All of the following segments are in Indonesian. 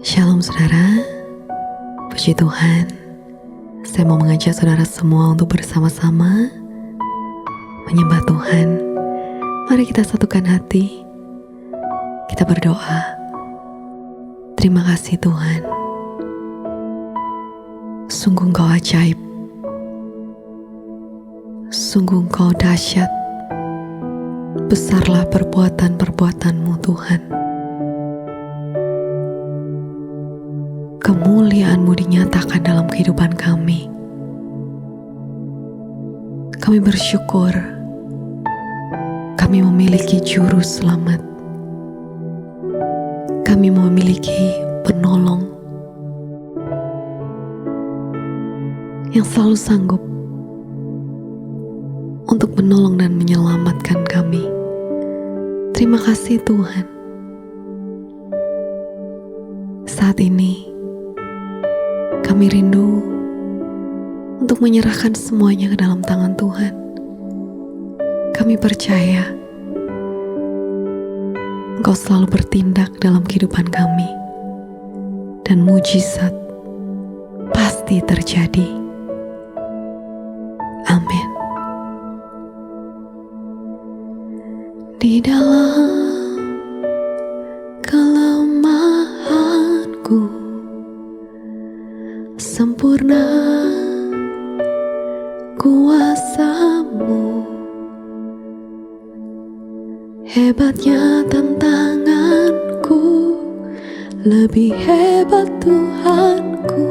Shalom saudara, puji Tuhan. Saya mau mengajak saudara semua untuk bersama-sama menyembah Tuhan. Mari kita satukan hati, kita berdoa. Terima kasih Tuhan, sungguh Engkau ajaib, sungguh Engkau dahsyat. Besarlah perbuatan-perbuatan-Mu Tuhan. Kemuliaan-Mu dinyatakan dalam kehidupan kami. Kami bersyukur kami memiliki juru selamat. Kami memiliki penolong yang selalu sanggup untuk menolong dan menyelamatkan kami. Terima kasih Tuhan. Saat ini kami rindu untuk menyerahkan semuanya ke dalam tangan Tuhan. Kami percaya Engkau selalu bertindak dalam kehidupan kami, dan mujizat pasti terjadi. Amin. Di dalam kelemahanku sempurna kuasa-Mu, hebatnya tantanganku, lebih hebat Tuhanku.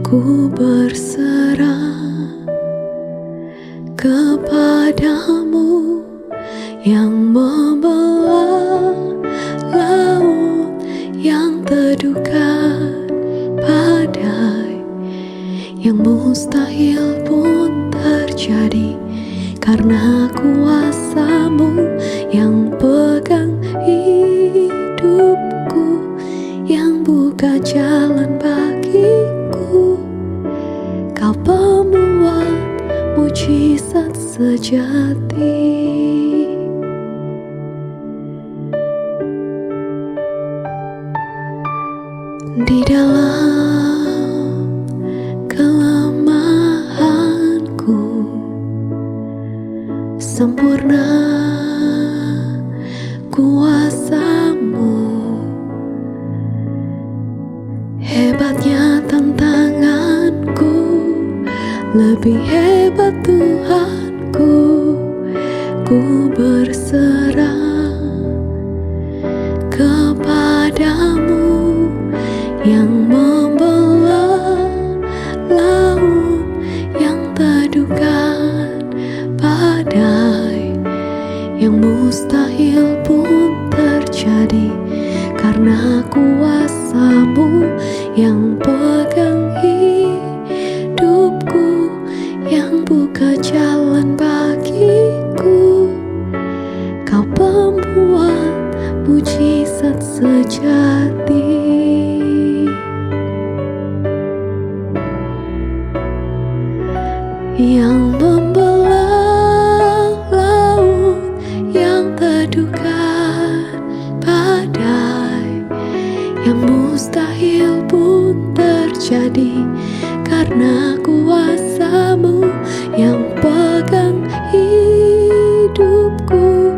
Ku berserah kepadamu yang membelah laut yang teduhkan, badai yang mustahil pun terjadi karena kuasa-Mu yang pegang hidupku, yang buka jalan bagiku. Kau pembuat mujizat sejati. Di dalam kelemahanku sempurna kuasa-Mu, hebatnya tantanganku, lebih hebat Tuhanku. Ku berserah kepadamu yang membelah laut yang teduhkan, badai yang mustahil pun terjadi karena kuasa-Mu yang pegang hidupku, yang buka jalan bagiku. Kau pembuat mujizat sejati. Yang membelah laut yang teduhkan, badai yang mustahil pun terjadi karena kuasa-Mu yang pegang hidupku,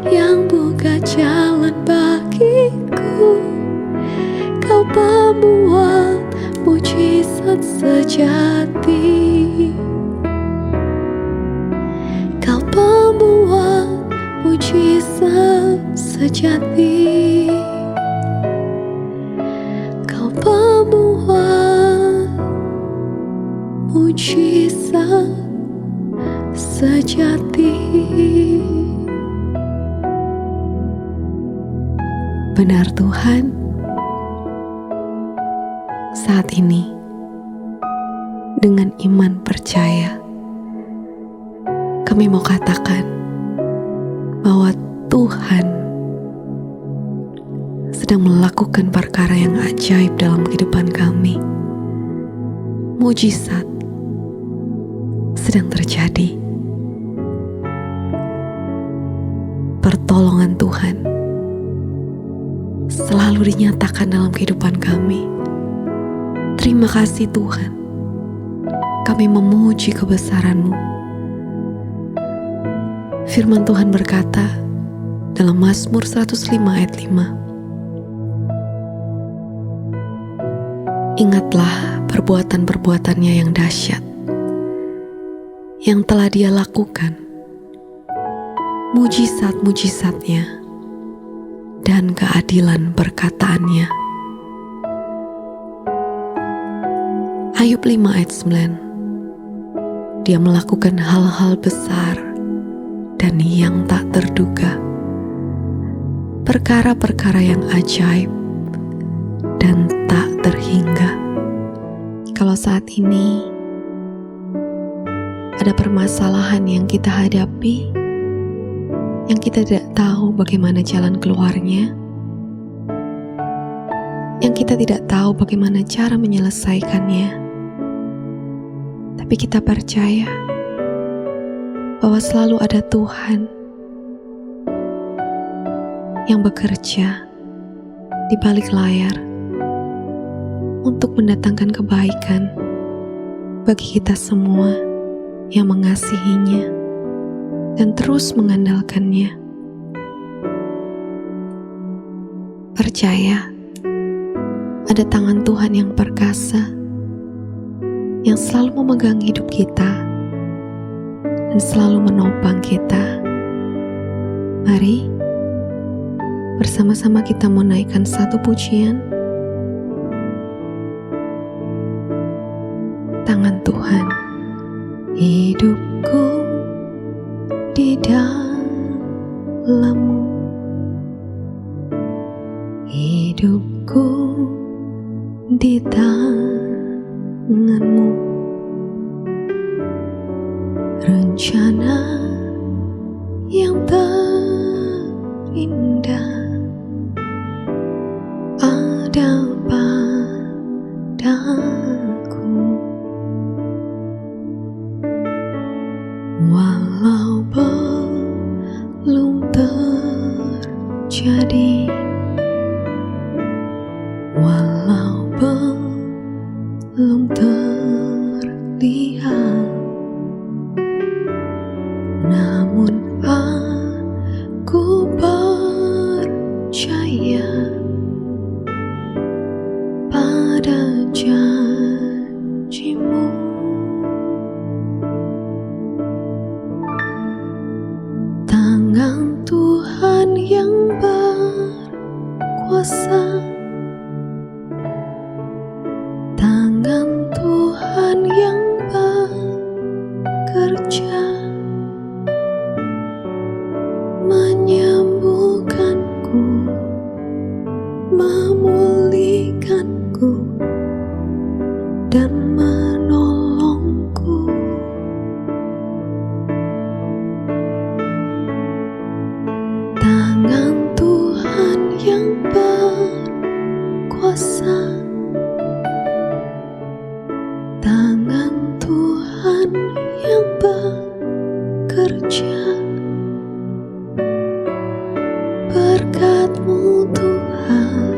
yang buka jalan bagiku. Kau pembuat mujizat sejati. Kau pembuat mujizat sejati. Kau pembuat mujizat sejati. Benar Tuhan, saat ini dengan iman percaya kami mau katakan bahwa Tuhan sedang melakukan perkara yang ajaib dalam kehidupan kami. Mujizat sedang terjadi. Pertolongan Tuhan selalu dinyatakan dalam kehidupan kami. Terima kasih Tuhan, kami memuji kebesaran-Mu. Firman Tuhan berkata dalam Mazmur 105 ayat 5, ingatlah perbuatan-perbuatannya yang dahsyat, yang telah Dia lakukan, mujizat-mujizatnya, dan keadilan perkataannya. Ayub 5 ayat 9, Dia melakukan hal-hal besar dan yang tak terduga, perkara-perkara yang ajaib dan tak terhingga. Kalau saat ini ada permasalahan yang kita hadapi, yang kita tidak tahu bagaimana jalan keluarnya, yang kita tidak tahu bagaimana cara menyelesaikannya, tapi kita percaya bahwa selalu ada Tuhan yang bekerja di balik layar untuk mendatangkan kebaikan bagi kita semua yang mengasihinya dan terus mengandalkannya. Percaya ada tangan Tuhan yang perkasa yang selalu memegang hidup kita dan selalu menopang kita. Mari bersama-sama kita menaikkan satu pujian. Tangan Tuhan. Hidupku di dalam-Mu, hidupku di tangan-Mu, rencana yang terindah ada padaku, walau belum terjadi, walau belum terlihat, namun aku percaya pada janji-Mu. Tangan Tuhan yang berkuasa, tangan Tuhan yang bekerja, menyembuhkanku, memulihkanku, dan menolongku. Tangan Tuhan yang berkuasa, tangan Tuhan yang bekerja, berkat-Mu Tuhan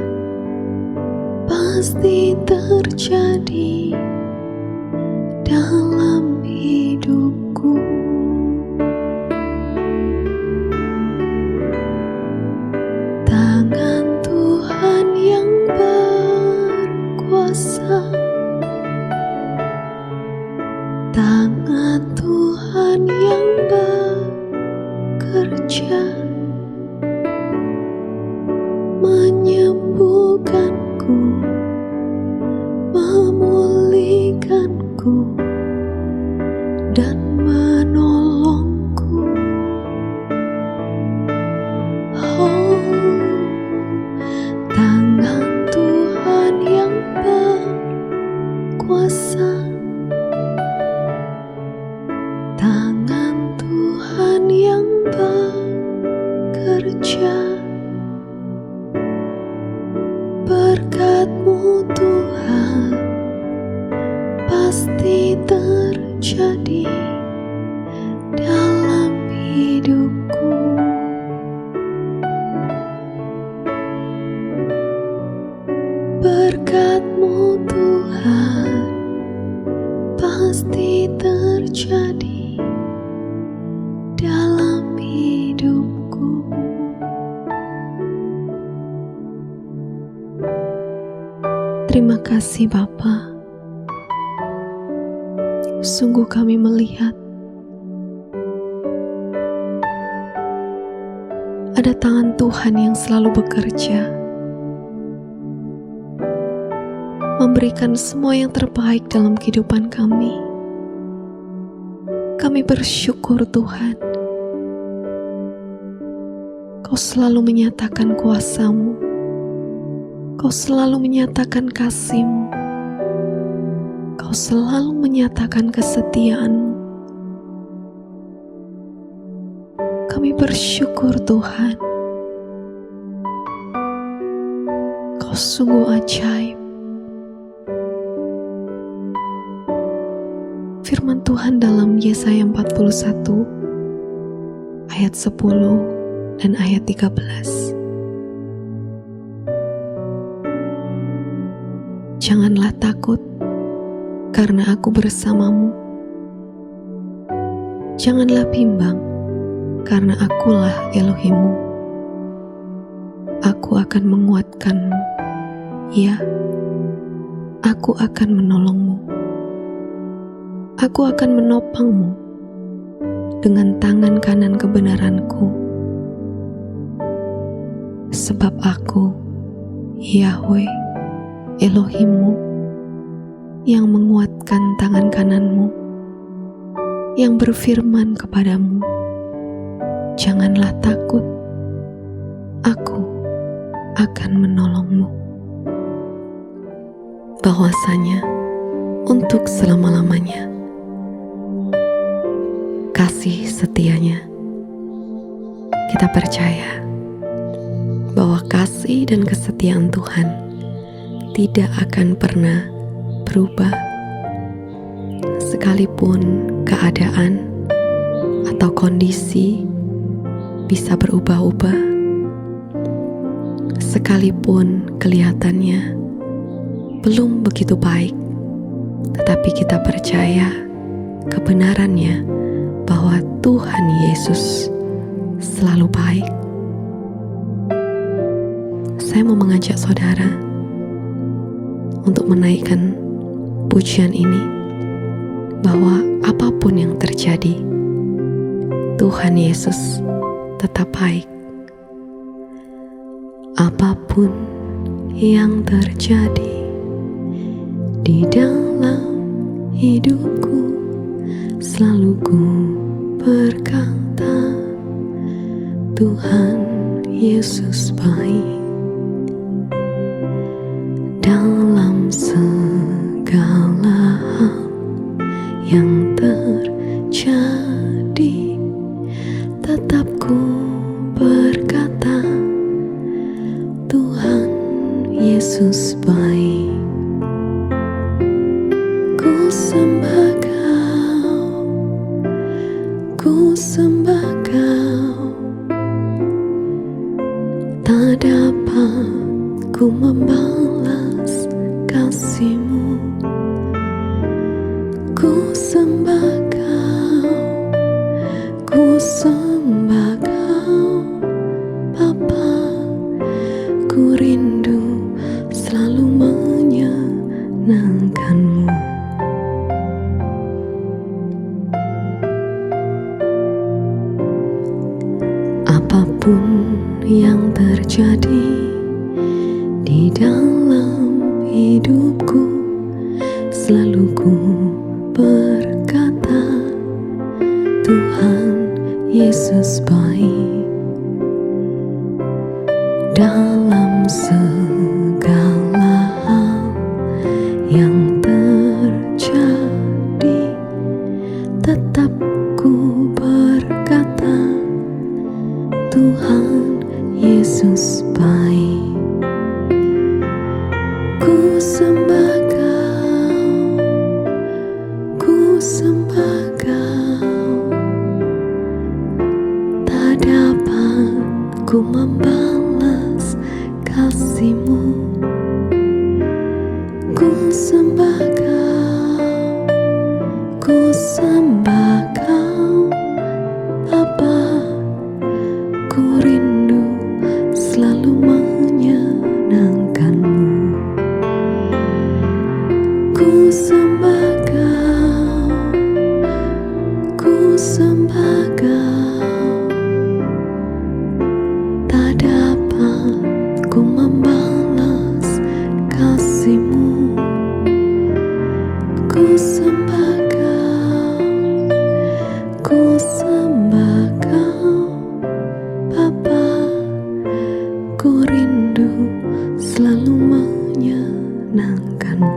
pasti terjadi dalam hidupku. Tangan Tuhan yang berkuasa, tangan Tuhan yang bekerja, menyembuhkanku, memulihkanku, dan menolongku. Oh, tangan Tuhan yang berkuasa, tangan Tuhan yang bekerja, berkat-Mu Tuhan pasti terjadi dalam hidupku. berkat-Mu Tuhan pasti terjadi dalam hidupku. Terima kasih Bapa. Sungguh kami melihat ada tangan Tuhan yang selalu bekerja, memberikan semua yang terbaik dalam kehidupan kami. Kami bersyukur Tuhan, Kau selalu menyatakan kuasa-Mu, Kau selalu menyatakan kasih-Mu, Kau selalu menyatakan kesetiaan-Mu. Kami bersyukur Tuhan, Kau sungguh ajaib. Firman Tuhan dalam Yesaya 41 ayat 10 dan ayat 13. Janganlah takut, karena Aku bersamamu. Janganlah bimbang, karena Akulah Elohimmu. Aku akan menguatkanmu, ya, Aku akan menolongmu. Aku akan menopangmu dengan tangan kanan kebenaran-Ku. Sebab Aku, Yahweh, Elohimmu, yang menguatkan tangan kananmu, yang berfirman kepadamu, janganlah takut, Aku akan menolongmu. Bahwasanya untuk selama-lamanya kasih setianya. Kita percaya bahwa kasih dan kesetiaan Tuhan tidak akan pernah berubah, sekalipun keadaan atau kondisi bisa berubah-ubah, sekalipun kelihatannya belum begitu baik, tetapi kita percaya kebenarannya bahwa Tuhan Yesus selalu baik. Saya mau mengajak saudara untuk menaikkan pujian ini, bahwa apapun yang terjadi, Tuhan Yesus tetap baik. Apapun yang terjadi di dalam hidupku, selalu ku berkata, Tuhan Yesus baik. Dalam segala hal yang terjadi, tetap ku berkata, Tuhan Yesus baik. Ku sembah Kau, ku sembah Kau, tak dapat ku membalas kasih-Mu. Ku sembah Kau, ku sembah Kau, Bapa. Ku rindu selalu menyenangkan-Mu. Apapun yang terjadi di dalam hidupku, selalu ku berkata, Tuhan Yesus baik. Dalam segala hal yang terjadi, tetap ku berkata, Tuhan Yesus baik. Ku sembah Kau, ku sembah Kau, tak dapat ku membalas kasih-Mu. Ku sembah Kau, ku sembah Kau, Bapa. Ku rindu selalu menyenangkan-Mu. Ku sembah Kau, ku sembah Kau, tak dapat ku membalas kasih-Mu. Ku sembah Kau, ku sembah Kau, Bapa. Ku rindu selalu menyenangkan-Mu.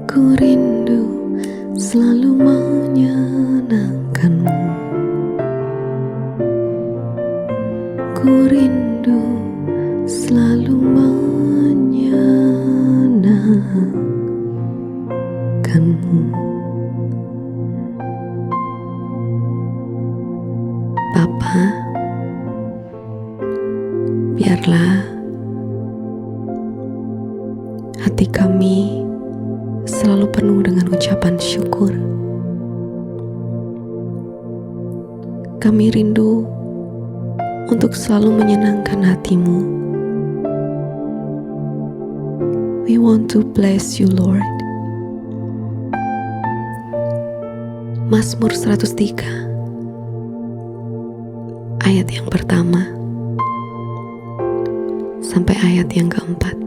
Ku rindu selalu menyenangkan-Mu. Ku rindu selalu menyenangkan-Mu. Bapa, biarlah hati kami selalu penuh dengan ucapan syukur. Kami rindu untuk selalu menyenangkan hati-Mu. We want to bless You, Lord. Mazmur 103 ayat yang pertama sampai ayat yang keempat.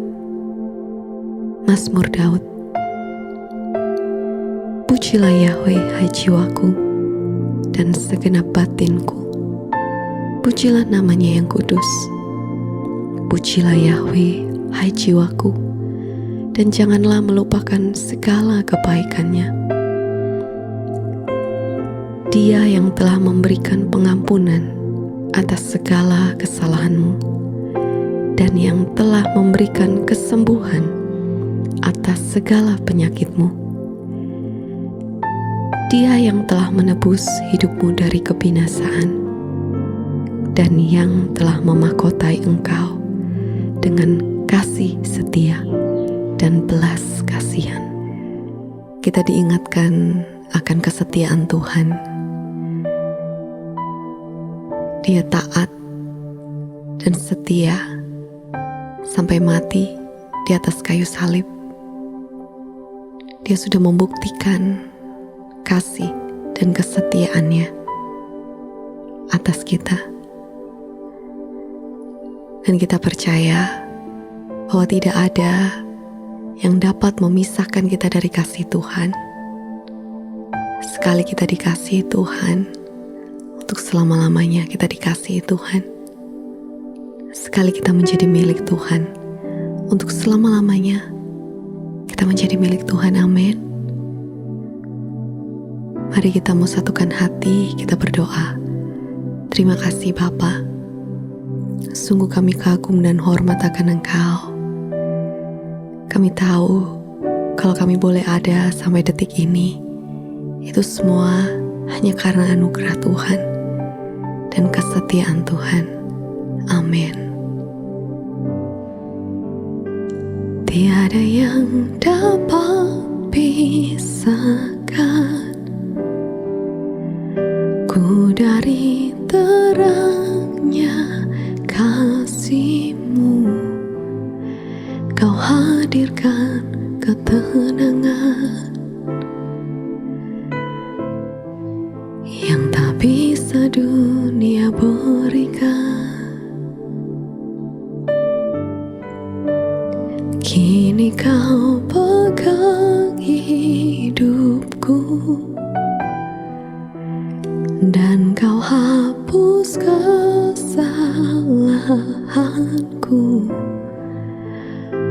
Mazmur Daud. Pujilah Yahweh, hai jiwaku, dan segenap batinku. Pujilah namanya yang kudus. Pujilah Yahweh, hai jiwaku, dan janganlah melupakan segala kebaikannya. Dia yang telah memberikan pengampunan atas segala kesalahanmu, dan yang telah memberikan kesembuhan atas segala penyakitmu. Dia yang telah menebus hidupmu dari kebinasaan, dan yang telah memahkotai engkau dengan kasih setia dan belas kasihan. Kita diingatkan akan kesetiaan Tuhan. Dia taat dan setia sampai mati di atas kayu salib. Dia sudah membuktikan kasih dan kesetiaannya atas kita. Dan kita percaya bahwa tidak ada yang dapat memisahkan kita dari kasih Tuhan. Sekali kita dikasihi Tuhan, untuk selama-lamanya kita dikasihi Tuhan. Sekali kita menjadi milik Tuhan, untuk selama-lamanya kita menjadi milik Tuhan. Amin. Mari kita mau satukan hati, kita berdoa. Terima kasih Bapa. Sungguh kami kagum dan hormat akan Engkau. Kami tahu kalau kami boleh ada sampai detik ini, itu semua hanya karena anugerah Tuhan dan kesetiaan Tuhan. Amin. Tiada yang dapat pisahkan ku dari terangnya kasih-Mu. Kau hadirkan ketenangan yang tak bisa dunia berikan. Kini Kau pegang hidupku, dan Kau hapus kesalahanku.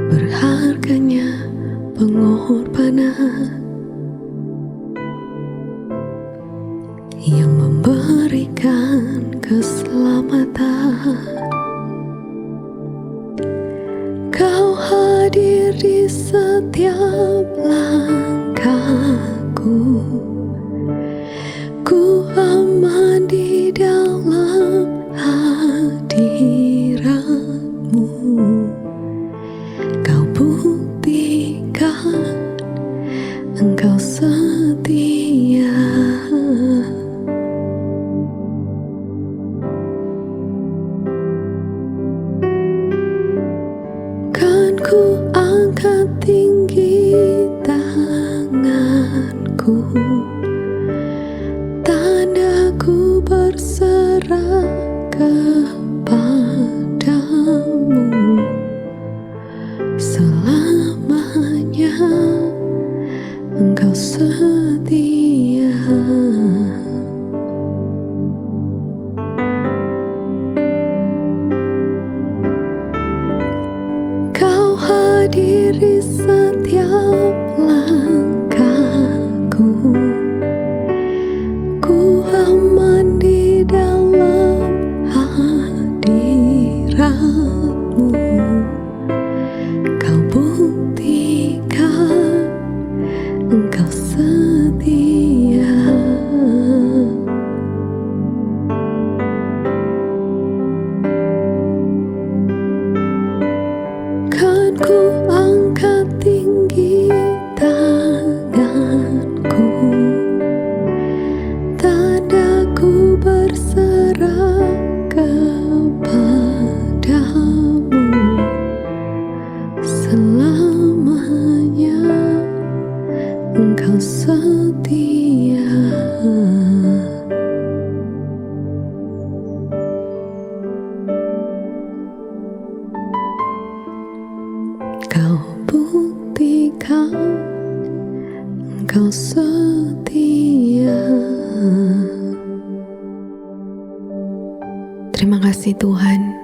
Berharganya pengorbanan yang memberikan keselamatan. Kau hadir di setiap langkahku. Ku aman di dalam hadirat-Mu. Tandaku berserah kepadamu selamanya. Engkau setia. Kau hadiri setiap langkahku. Ku aman di dalam hadiratmu. Kau buktikan engkau setia. Kan ku angkat tinggi tanganku, tandaku berserah kepadamu selamanya. Engkau setia. Kau buktikan engkau setia. Terima kasih Tuhan,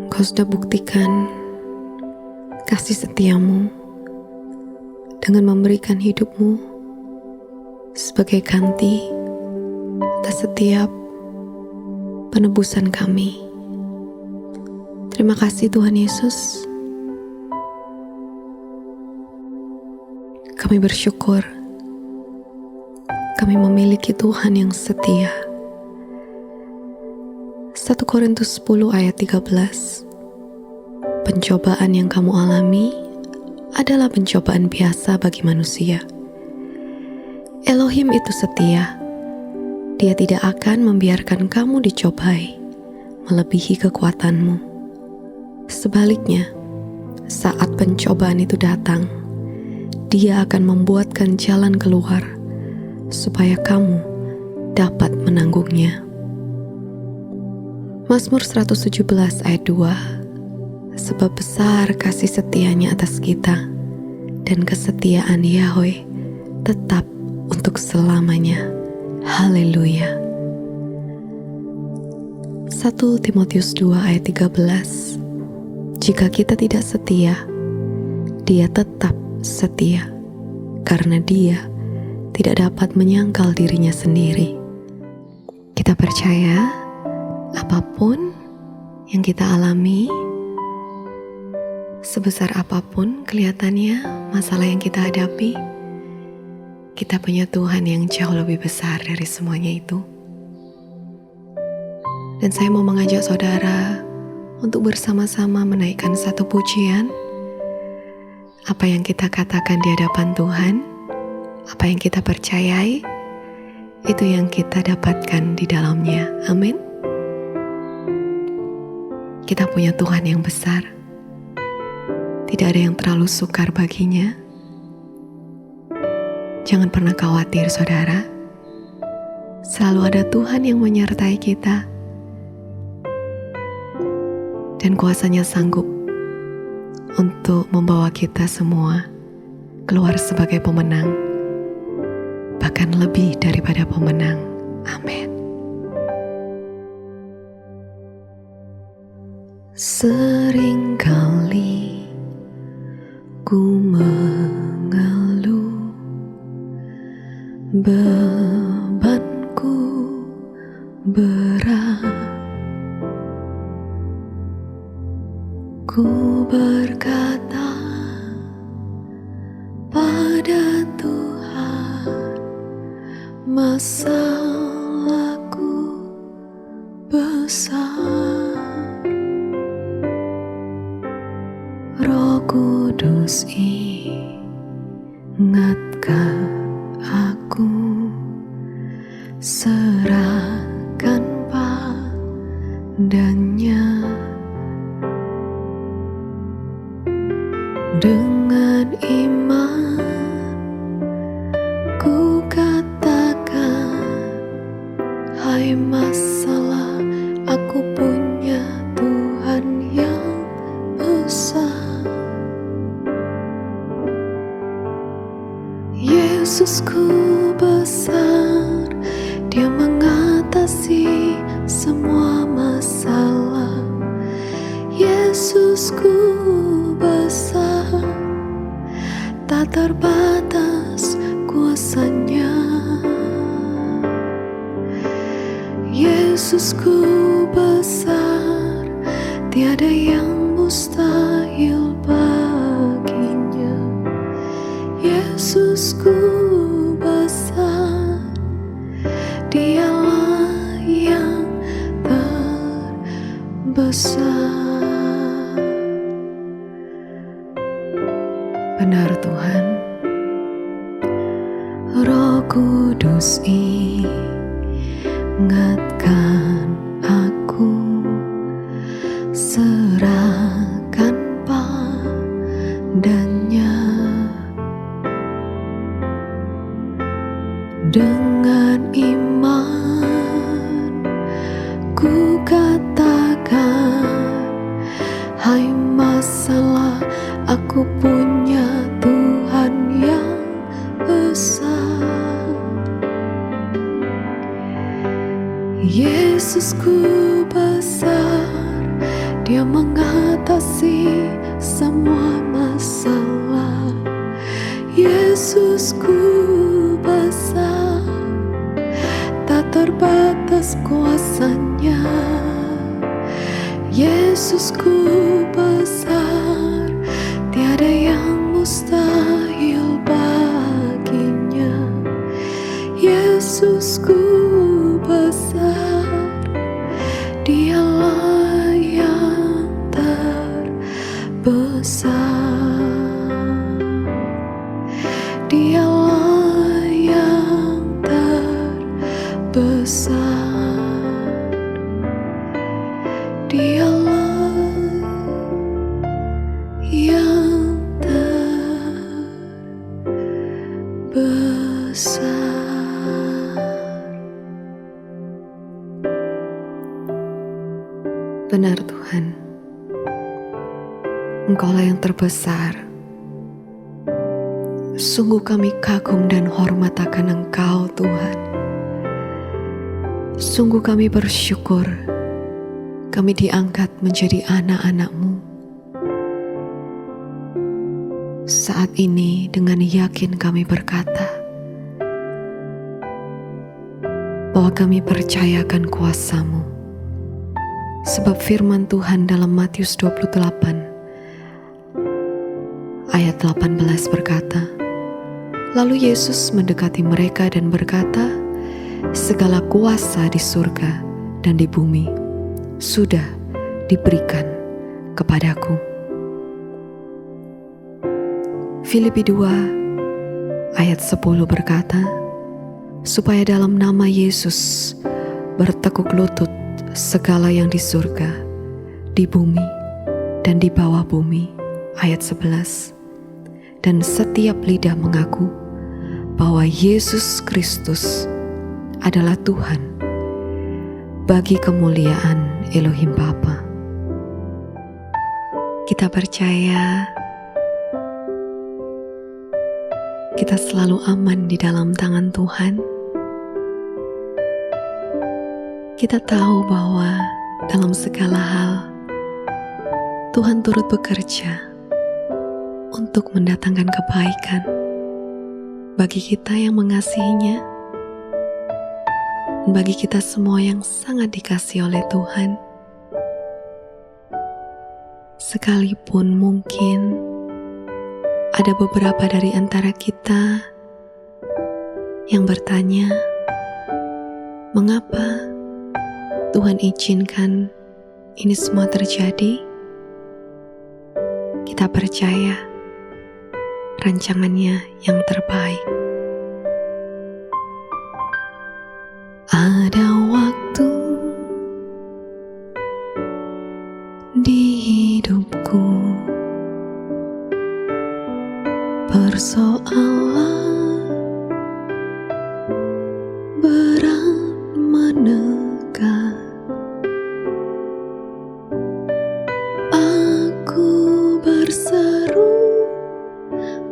Engkau sudah buktikan kasih setiamu dengan memberikan hidupmu sebagai ganti atas setiap penebusan kami. Terima kasih Tuhan Yesus. Kami bersyukur kami memiliki Tuhan yang setia. 1 Korintus 10 ayat 13. Pencobaan yang kamu alami adalah pencobaan biasa bagi manusia. Elohim itu setia. Dia tidak akan membiarkan kamu dicobai melebihi kekuatanmu. Sebaliknya, saat pencobaan itu datang, Dia akan membuatkan jalan keluar supaya kamu dapat menanggungnya. Mazmur 117 ayat 2. Sebab besar kasih setianya atas kita, dan kesetiaan Yahweh tetap untuk selamanya. Haleluya. 1 Timotius 2 ayat 13. Jika kita tidak setia, Dia tetap setia, karena Dia tidak dapat menyangkal dirinya sendiri. Kita percaya apapun yang kita alami, sebesar apapun kelihatannya masalah yang kita hadapi, kita punya Tuhan yang jauh lebih besar dari semuanya itu. Dan saya mau mengajak saudara untuk bersama-sama menaikkan satu pujian. Apa yang kita katakan di hadapan Tuhan, apa yang kita percayai, itu yang kita dapatkan di dalamnya. Amin. Kita punya Tuhan yang besar. Tidak ada yang terlalu sukar baginya. Jangan pernah khawatir saudara. Selalu ada Tuhan yang menyertai kita. Dan kuasanya sanggup untuk membawa kita semua keluar sebagai pemenang, bahkan lebih daripada pemenang. Amin. Seringkali ku mengeluh, bebanku berat. Ku berkata pada Tuhan, masalahku besar. Roh Kudus ingatkan aku, serahkan padanya. Dengan iman ku masalah. Yesusku besar, tak terbatas kuasanya. Yesusku besar, tiada yang mustahil baginya. Yesusku besar, Dialah yang terbesar. Benar Tuhan, Roh Kudus ingatkan aku, serahkan padanya. Dengan iman ku katakan, hai masalah, aku punya Tuhan yang besar. Yesusku besar, Dia mengatasi semua masalah. Yesusku besar, tak terbatas kuasanya. Yesusku besar, tiada yang mustahil baginya. Yesusku besar, Dialah yang terbesar. Dialah yang terbesar. Dialah yang terbesar. Benar Tuhan, Engkaulah yang terbesar. Sungguh kami kagum dan hormat akan Engkau Tuhan. Sungguh kami bersyukur kami diangkat menjadi anak-anak-Mu. Saat ini dengan yakin kami berkata bahwa kami percayakan kuasa-Mu. Sebab firman Tuhan dalam Matius 28 ayat 18 berkata, lalu Yesus mendekati mereka dan berkata, segala kuasa di surga dan di bumi sudah diberikan kepadaku. Filipi 2 ayat 10 berkata, supaya dalam nama Yesus bertekuk lutut segala yang di surga, di bumi, dan di bawah bumi. Ayat 11. Dan setiap lidah mengaku bahwa Yesus Kristus adalah Tuhan, bagi kemuliaan Elohim Bapa. Kita percaya kita selalu aman di dalam tangan Tuhan. Kita tahu bahwa dalam segala hal Tuhan turut bekerja untuk mendatangkan kebaikan bagi kita yang mengasihinya, bagi kita semua yang sangat dikasihi oleh Tuhan. Sekalipun mungkin ada beberapa dari antara kita yang bertanya, mengapa Tuhan izinkan ini semua terjadi? Kita percaya rancangannya yang terbaik. Ada waktu di hidupku, persoalan berat menekan. Aku berseru,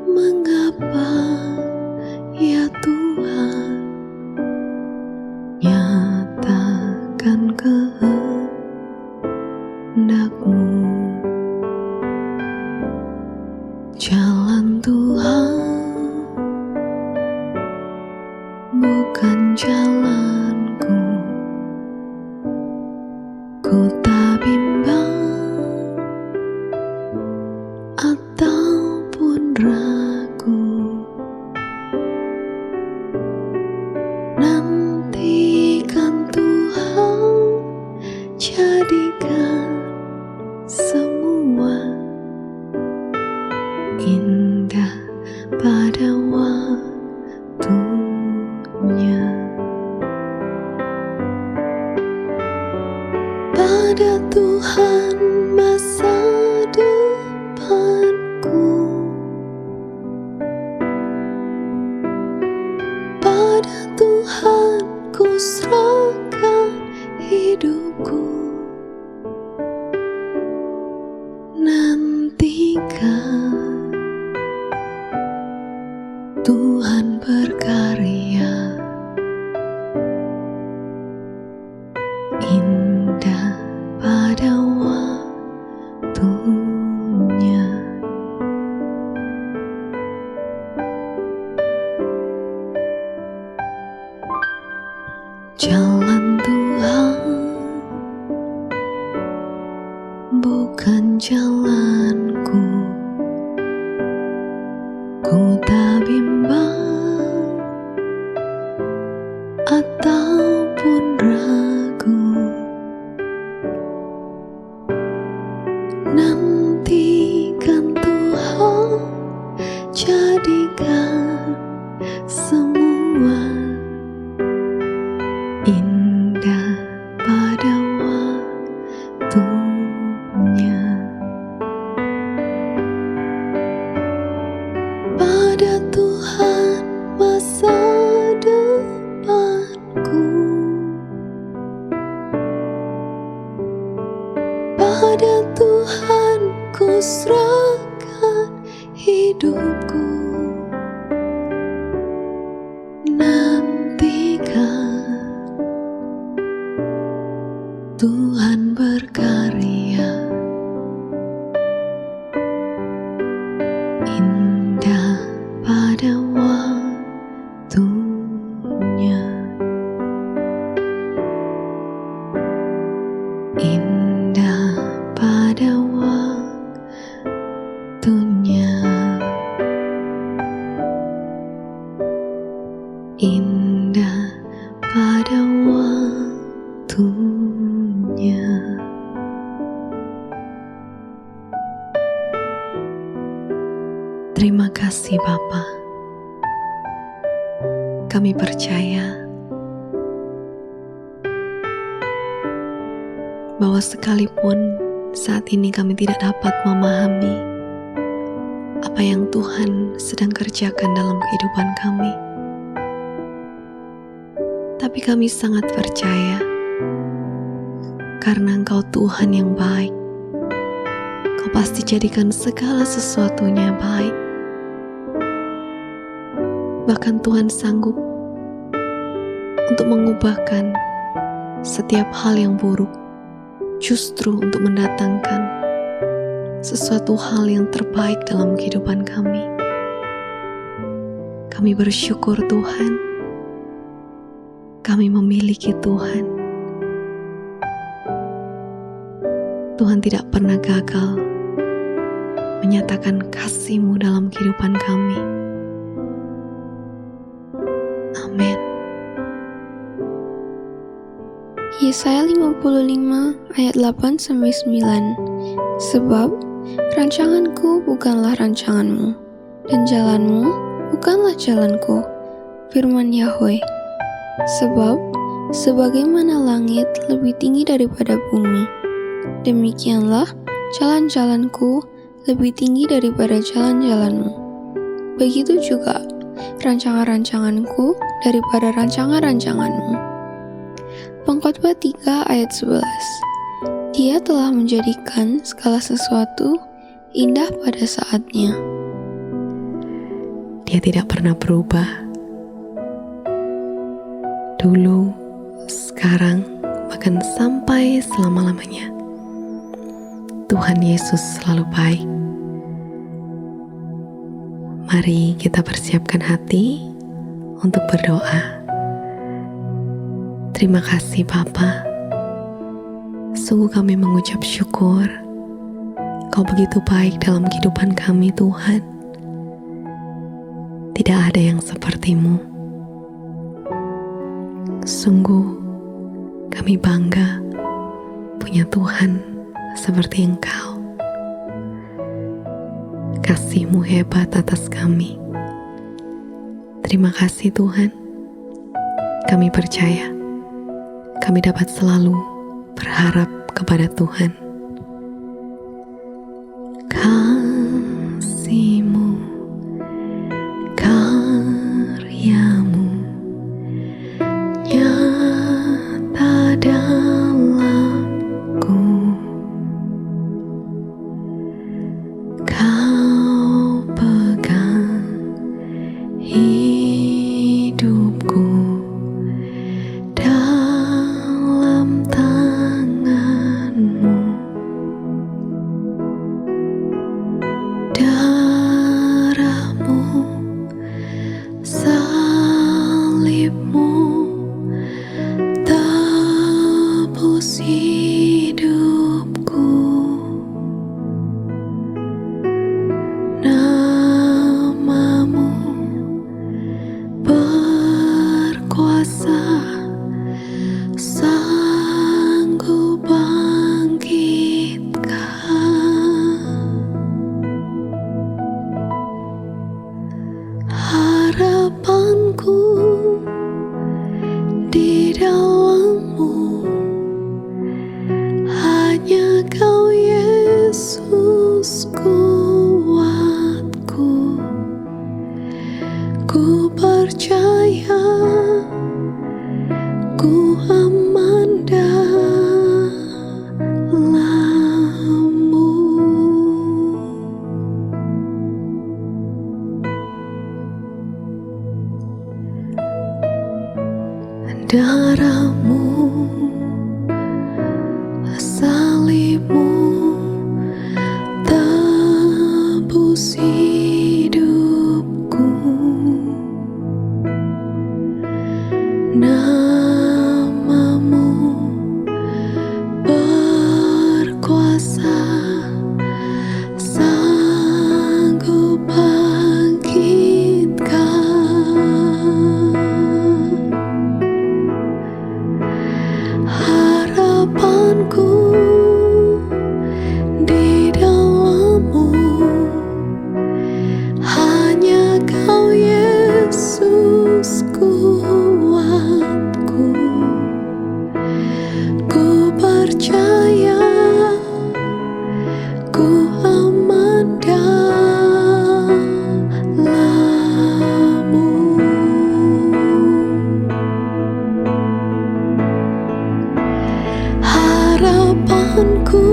mengapa ya Tuhan, nyatakan kehendak-Mu. kehendakmu. Jalan Tuhan bukan jalanku, ku tak bimbang ataupun ragu. Nantikan Tuhan jadikan semua indah pada waktunya. Pada Tuhan masa depanku, pada Tuhan ku serahkan hidupku. Nantikan Tuhan berkarya, indah pada waktunya. Jalan Tuhan bukan jalanku, ku tak bimbang ataupun ragu. Nantikan Tuhan jadikan semua indah pada waktunya. Pada Tuhan masa depanku, pada Tuhan ku serahkan hidupku. Nantikan Tuhan berkarya, indah pada waktunya. Indah pada waktunya. Indah pada waktunya. Terima kasih Bapa. Kami percaya bahwa sekalipun saat ini kami tidak dapat memahami apa yang Tuhan sedang kerjakan dalam kehidupan kami, tapi kami sangat percaya karena Engkau Tuhan yang baik. Kau pasti jadikan segala sesuatunya baik. Bahkan Tuhan sanggup untuk mengubahkan setiap hal yang buruk justru untuk mendatangkan sesuatu hal yang terbaik dalam kehidupan kami. Kami bersyukur Tuhan, kami memiliki Tuhan. Tuhan tidak pernah gagal menyatakan kasih-Mu dalam kehidupan kami. Amin. Yesaya 55 ayat 8-9. Sebab rancanganku bukanlah rancanganmu, dan jalanmu bukanlah jalanku, firman Yahweh. Sebab sebagaimana langit lebih tinggi daripada bumi, demikianlah jalan-jalanku lebih tinggi daripada jalan-jalanmu. Begitu juga rancangan-rancanganku daripada rancangan-rancanganmu. Pengkhotbah 3 ayat 11. Dia telah menjadikan segala sesuatu indah pada saatnya. Dia tidak pernah berubah. Dulu, sekarang, bahkan sampai selama-lamanya. Tuhan Yesus selalu baik. Mari kita persiapkan hati untuk berdoa. Terima kasih Bapa. Sungguh kami mengucap syukur. Kau begitu baik dalam kehidupan kami Tuhan. Tidak ada yang seperti-Mu. Sungguh kami bangga punya Tuhan seperti Engkau. Kasih-Mu hebat atas kami. Terima kasih Tuhan. Kami percaya kami dapat selalu berharap kepada Tuhan. Kasih-Mu, karya-Mu nyata dalamku. Kau pegang hidupku dalam tangan-Mu. Darah-Mu, salib-Mu tebus hidupku. Nama-Mu berkuasa, sanggup bangkitkan. Harapanku di dalam-Mu, hanya Kau Yesus kuatku. Ku percaya ku aman dalam-Mu. Darah-Mu, salib-Mu tebus hidupku. Nama-Mu berkuasa, sanggup bangkitkan. Harapanku di dalam-Mu, hanya Kau Yesus kuatku. Ku percaya ku aman dalam-Mu. Harapanku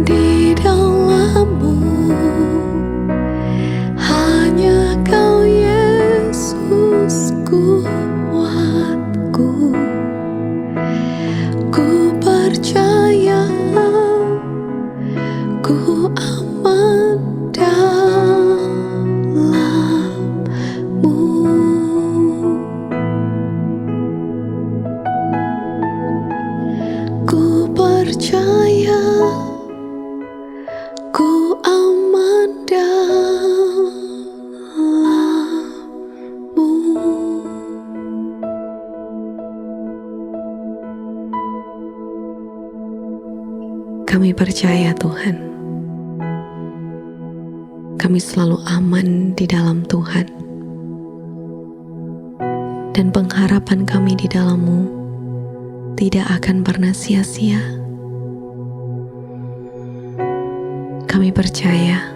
di dalam-Mu, hanya Kau Yesus kuatku. Ku percaya ku aman dalam-Mu. Ku percaya ku aman dalam-Mu. Kami percaya Tuhan, kami selalu aman di dalam Tuhan, dan pengharapan kami di dalam-Mu tidak akan pernah sia-sia. Kami percaya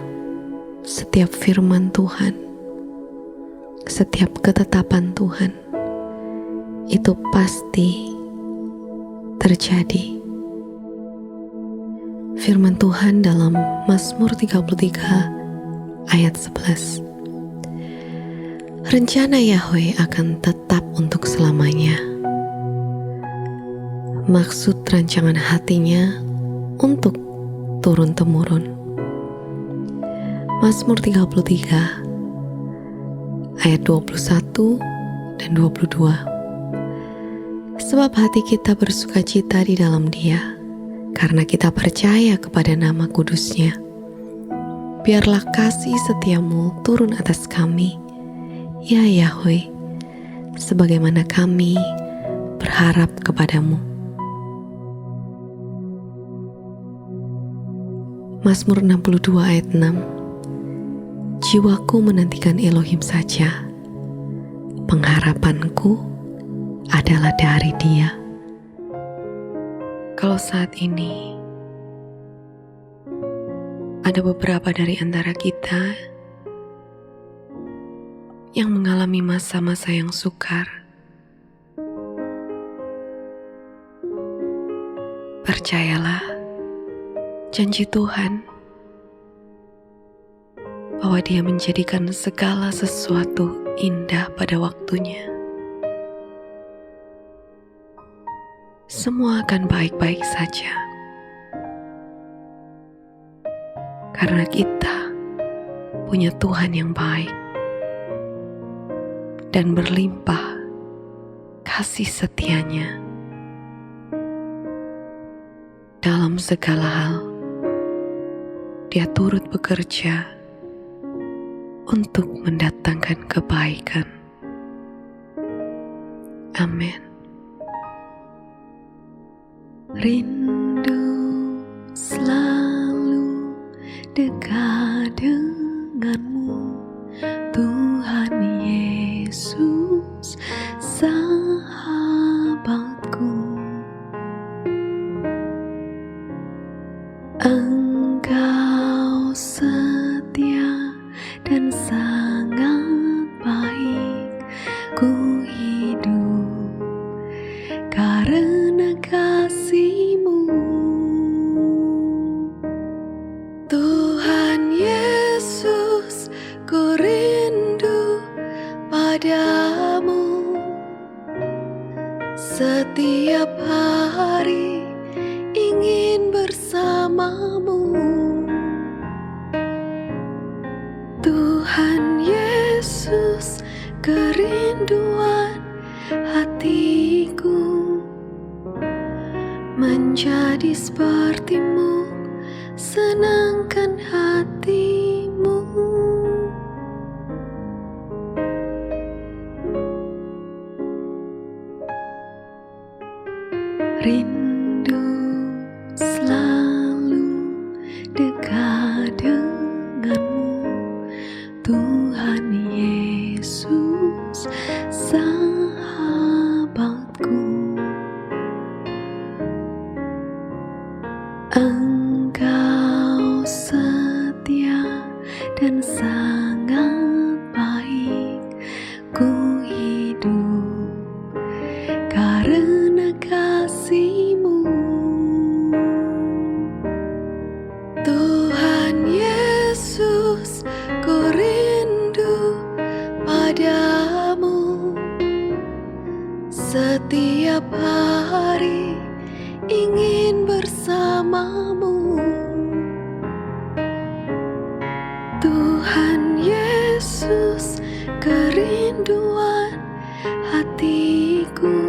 setiap firman Tuhan, setiap ketetapan Tuhan itu pasti terjadi. Firman Tuhan dalam Mazmur 33 ayat 11. Rencana Yahweh akan tetap untuk selamanya. Maksud rancangan hatinya untuk turun-temurun. Mazmur 33 ayat 21 dan 22. Sebab hati kita bersuka cita di dalam Dia, karena kita percaya kepada nama kudus-Nya. Biarlah kasih setiamu turun atas kami, ya Yahweh, sebagaimana kami berharap kepadamu. Mazmur 62 ayat 6. Jiwaku menantikan Elohim saja, pengharapanku adalah dari Dia. Kalau saat ini ada beberapa dari antara kita yang mengalami masa-masa yang sukar, percayalah janji Tuhan bahwa Dia menjadikan segala sesuatu indah pada waktunya. Semua akan baik-baik saja, karena kita punya Tuhan yang baik dan berlimpah kasih setia-Nya. Dalam segala hal, Dia turut bekerja untuk mendatangkan kebaikan. Amin. Rindu selalu dekat denganmu, Tuhan Yesus, sahabatku. Engkau setia dan sangat baik, ku hidup karena kasih-Mu. Tuhan Yesus, ku rindu padamu. Setiap hari ingin bersamamu. Tuhan Yesus, kerinduan hatiku, menjadi seperti-Mu, senangkan hati-Mu. Rindu selalu dekat denganmu, Tuhan Yesus, sahabatku. Engkau setia dan sangat baik, ku hidup karena kasih-Mu. Tuhan Yesus, ku rindu padamu. Setiap hari ingin bersamamu. Tuhan Yesus, kerinduan hatiku,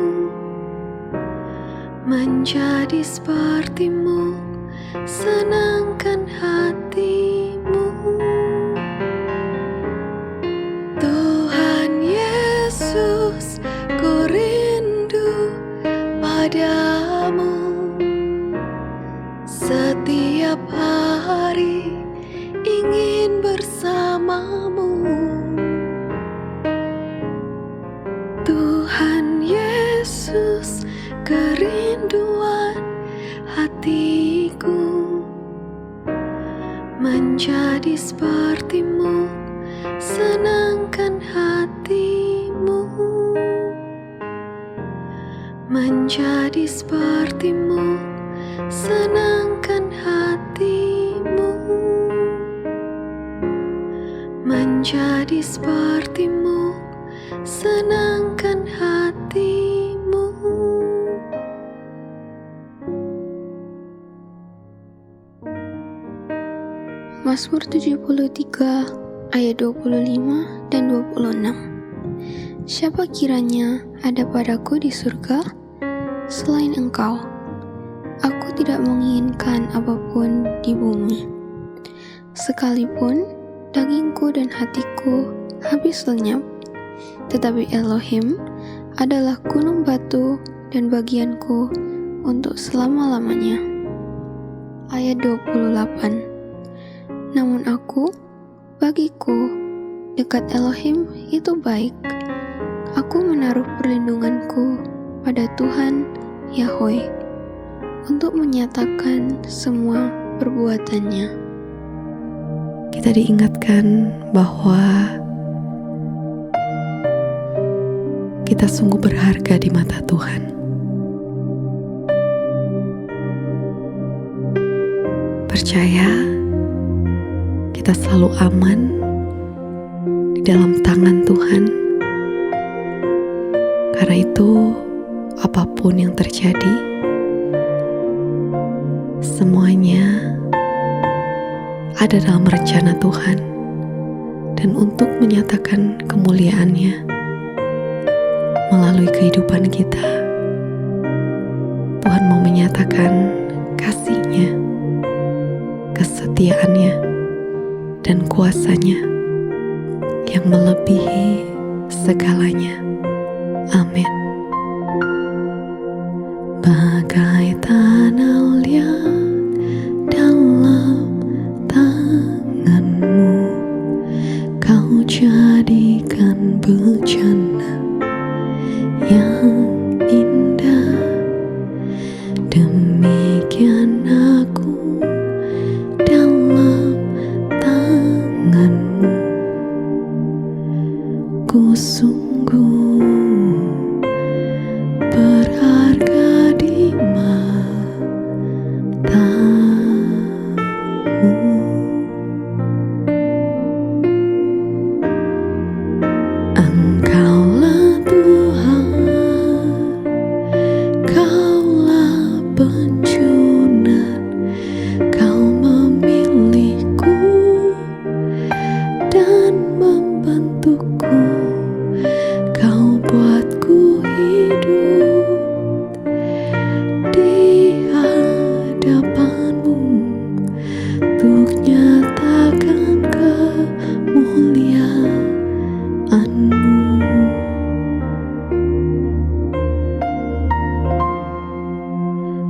menjadi seperti-Mu, senangkan hati-Mu. Tuhan Yesus, ku rindu padamu. Setiap hari ingin bersamamu. Tuhan Yesus, kerinduan hatiku, menjadi seperti-Mu, senangkan hati-Mu. Menjadi seperti-Mu, senangkan hati-Mu. Menjadi seperti-Mu, senangkan hati-Mu. Mazmur 73 ayat 25 dan 26. Siapa kiranya ada padaku di surga selain Engkau? Aku tidak menginginkan apapun di bumi. Sekalipun dagingku dan hatiku habis lenyap, tetapi Elohim adalah gunung batu dan bagianku untuk selama-lamanya. Ayat 28. Namun bagiku, dekat Elohim itu baik. Aku menaruh perlindunganku pada Tuhan Yahweh untuk menyatakan semua perbuatannya. Kita diingatkan bahwa kita sungguh berharga di mata Tuhan. Percaya kita selalu aman di dalam tangan Tuhan. Karena itu, apapun yang terjadi, semuanya ada dalam rencana Tuhan, dan untuk menyatakan kemuliaan-Nya melalui kehidupan kita, Tuhan mau menyatakan kasih-Nya, kesetiaan-Nya, dan kuasa-Nya yang melebihi segalanya. Amin. Bagai tanah liat dalam tanganmu, kau jadikan bejana yang indah. Demikian aku dalam tanganmu, ku sungguh berharga di matamu. Engkaulah Tuhan, Kaulah penjunan, Kau memilihku dan membentukku. Kau buatku hidup di hadapanmu untuk nyatakan kemuliaan-Mu.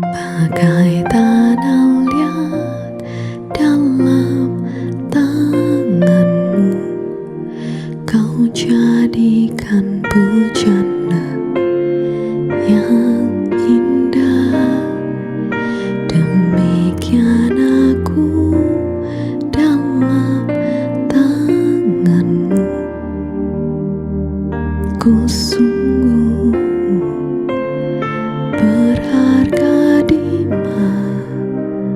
Bagai tanah liat dalam tanganmu, kau jadikan bejana yang indah. Demikian aku dalam tanganmu, ku sungguh berharga di matamu.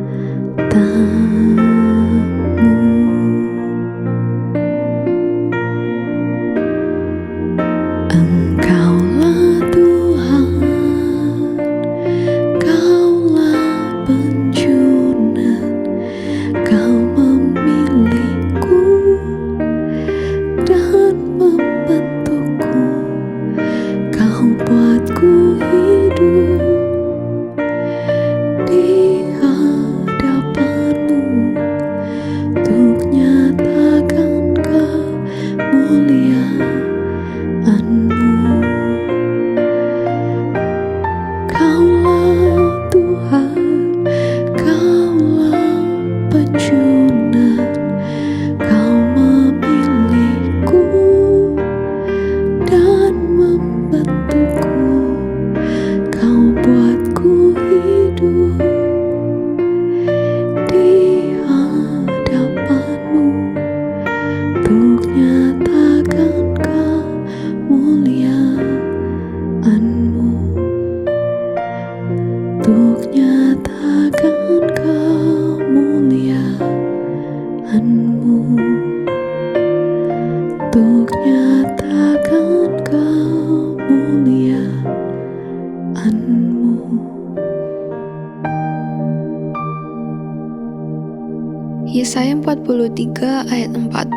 Yesaya 43 ayat 4.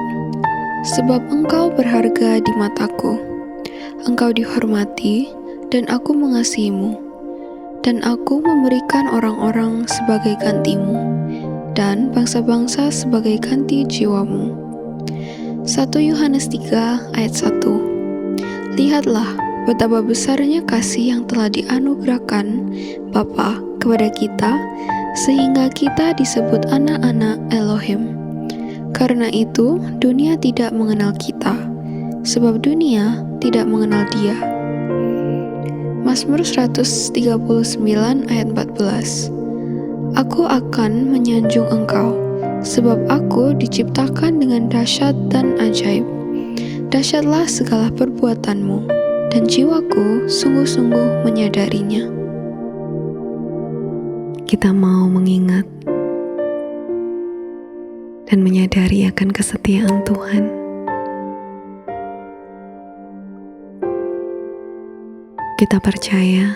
Sebab engkau berharga di mataku, engkau dihormati, dan aku mengasihimu, dan aku memberikan orang-orang sebagai gantimu, dan bangsa-bangsa sebagai ganti jiwamu. 1 Yohanes 3 ayat 1. Lihatlah betapa besarnya kasih yang telah dianugerahkan Bapa kepada kita, sehingga kita disebut anak-anak Elohim. Karena itu, dunia tidak mengenal kita, sebab dunia tidak mengenal Dia. Mazmur 139 ayat 14. Aku akan menyanjung engkau, sebab aku diciptakan dengan dahsyat dan ajaib. Dahsyatlah segala perbuatanmu, dan jiwaku sungguh-sungguh menyadarinya. Kita mau mengingat dan menyadari akan kesetiaan Tuhan. Kita percaya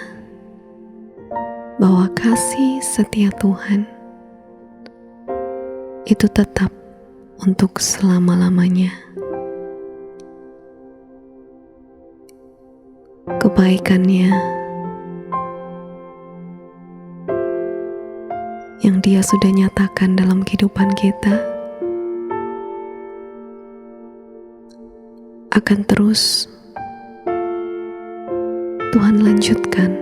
bahwa kasih setia Tuhan itu tetap untuk selama-lamanya. Kebaikannya yang Dia sudah nyatakan dalam kehidupan kita akan terus Tuhan lanjutkan.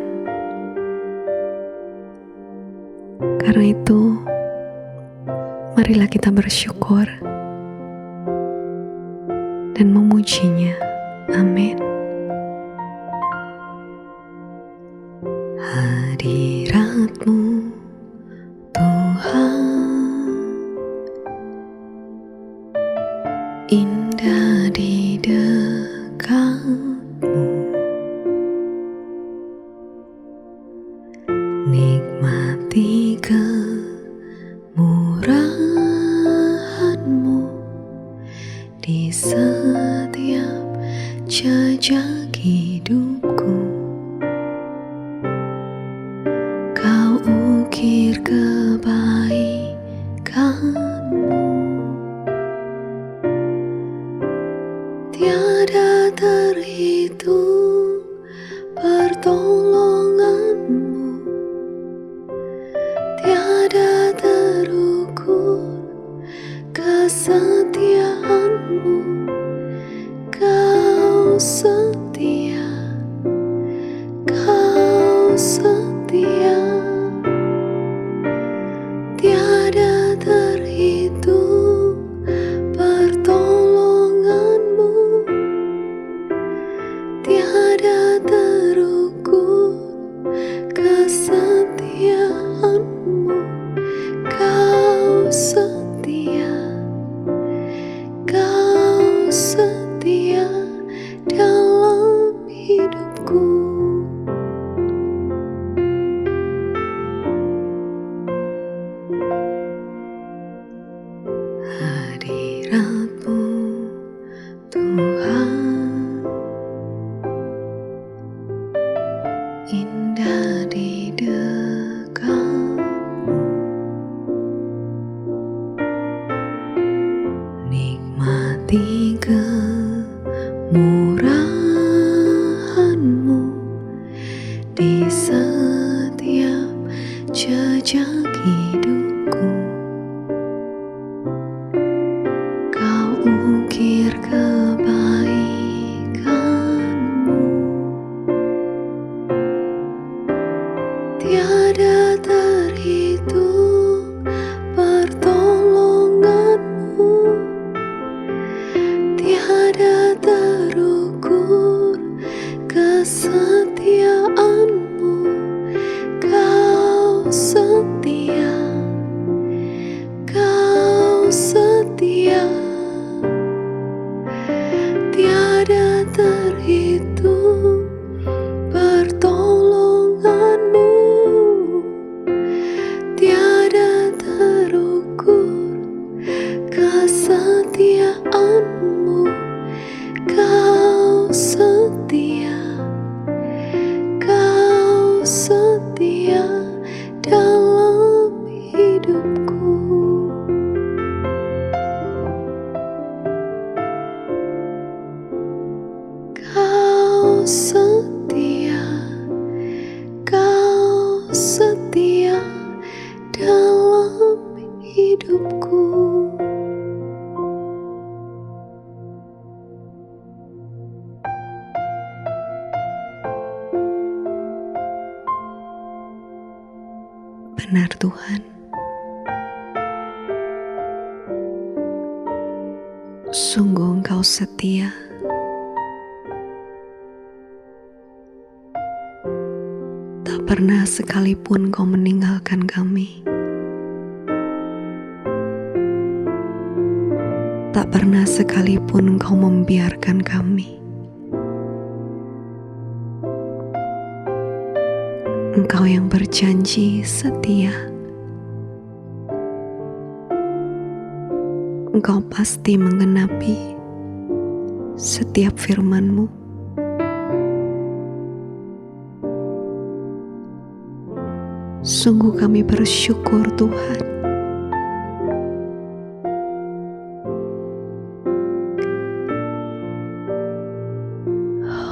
Karena itu, marilah kita bersyukur dan memujinya. Amin. Hadirat-Mu Tuhan, indah di dekat-Mu, nikmati kemurahan-Mu di setiap jejak hidupku. Kau ukir kebaikan-Mu, tiada terhitung pertolongan-Mu, tiada terukur kesetiaan-Mu. Kau setia, Kau setia, tiada terhitung pertolongan-Mu, tiada terukur kesetiaan-Mu. Kau setia, Kau setia dalam hidupku. Hadirat-Mu Tuhan, indah di dekat-Mu, nikmati kemurahan-Mu di setiap jejak hidupku. Kau ukir kebaikan-Mu, tiada terhitung pertolongan-Mu, tiada terukur kesetiaan-Mu. Kau setia, Kau setia, tiada terhitung pertolongan-Mu, tiada terukur kesetiaan-Mu. Kau setia, Kau setia dalam hidupku. Benar Tuhan, sungguh Engkau setia. Tak pernah sekalipun Kau meninggalkan kami. Tak pernah sekalipun Kau membiarkan kami. Engkau yang berjanji setia. Engkau pasti menggenapi setiap firman-Mu. Sungguh kami bersyukur Tuhan.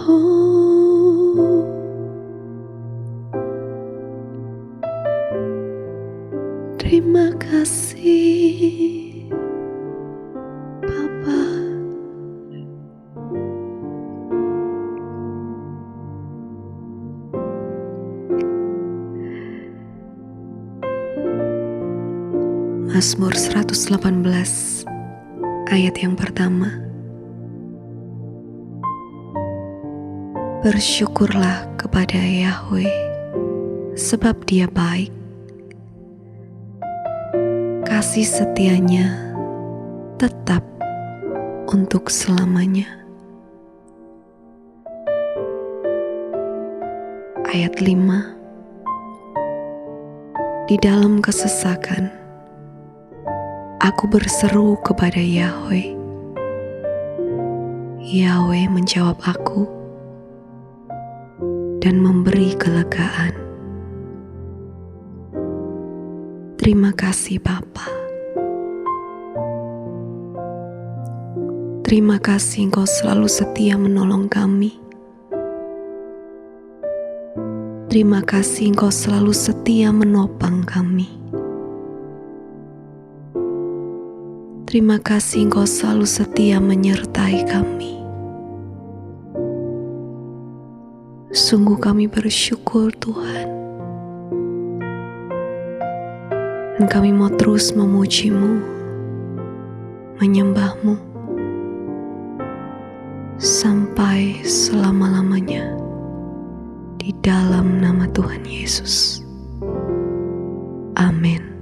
Oh, terima kasih Bapa. Mazmur 118 ayat yang pertama. Bersyukurlah kepada Yahweh, sebab Dia baik. Kasih setianya tetap untuk selamanya. Ayat 5. Di dalam kesesakan, aku berseru kepada Yahweh. Yahweh menjawab aku dan memberi kelegaan. Terima kasih Bapa. Terima kasih Engkau selalu setia menolong kami. Terima kasih Engkau selalu setia menopang kami. Terima kasih Engkau selalu setia menyertai kami. Sungguh kami bersyukur Tuhan. Dan kami mau terus memuji-Mu, menyembah-Mu, sampai selama-lamanya. Di dalam nama Tuhan Yesus. Amin.